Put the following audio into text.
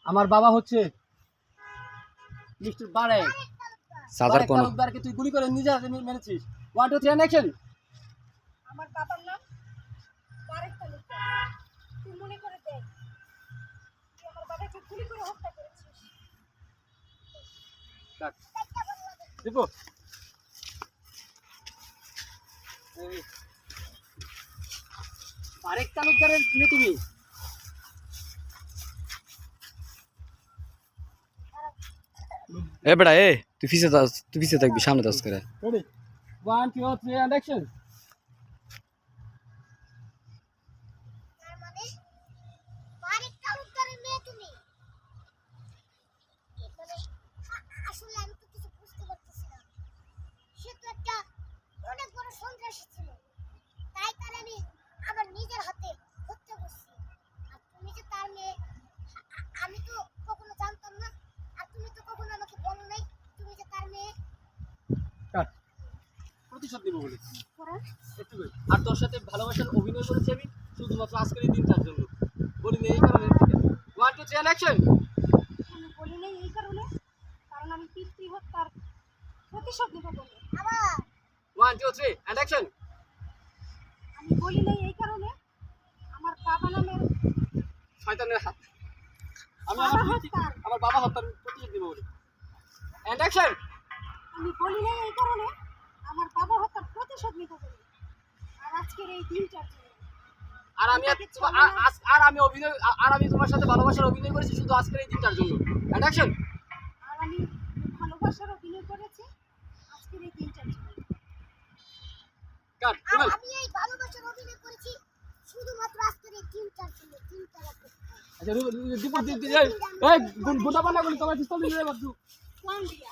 আমার বাবা হচ্ছে মিস্টার বারেক। সাজার কোন তালুকদারকে তুই গুলি করে নিজে হাতে মেরেছিস। 1 2 3 অ্যাকশন। আমার বাবার নাম বারেক তালুকদার। তুই মনে করে দেখ, তুই আমার বাবাকে গুলি করে হত্যা করেছিস। কাট দীপু। বারেক তালুকদারের মেয়ে তুমি? এ বেটা এ তুই পিছে থাকবি সামনে দাস করে রেডি 1 2 3 and action. তার মানে বারেক তালুকদারের মেয়ে তুমি? মানে আসলে আমি তো কিছু বুঝতে পারতেছি না। সে তো একটা অনেক বড় সন্ত্রাসী ছিল, তাই তার আমি আমার নিজের হাতে হত্যা করছি। আর তুমি যে তার মেয়ে, আমি তো কখনো জানতাম না। আর তুমি তো কখনো আমাকে বলো নাই তুমি যে তার মেয়ে। কাট প্রতিশোধ নিব বলে করার একটু wait। আর তোর সাথে ভালোবাসার অভিনয় করেছি আমি শুধুমাত্র আজকের এই দিনটার জন্য। বলি নেই এই কারণে। 1 2 3 and action. আমি বলি নাই এই কারণে, কারণ আমি পিতৃ হত্যার প্রতিশোধ নেব বলে। আবার 1 2 3 and action. আমি বলি নাই এই কারণে, আমার বাবা নামের শয়তানের হাত। আমি বাবা হত্যার আমার বাবা হত্যার প্রতিশোধ নিব বলে। and action. আমি বলি নাই এই কারণে, আমার বাবা হত্যার প্রতিশোধ নিব বলে। আর আজকের এই দিনটার জন্য। আর আমি অভিনয় আর আমি তোমার সাথে ভালোবাসার অভিনয় করেছি শুধু আজকের এই দিনটার জন্য। and action. আর আমি ভালোবাসার অভিনয় করেছি আজকের এই দিনটার জন্য। কাট আর আমি এই ভালোবাসার অভিনয় করেছি শুধুমাত্র আজকের এই দিনটার জন্য। দিনটার আচ্ছা দীপু এই গুন্ডা বান্না গুলি তোমার পিস্তল দিয়ে বাবু। কোন দিয়া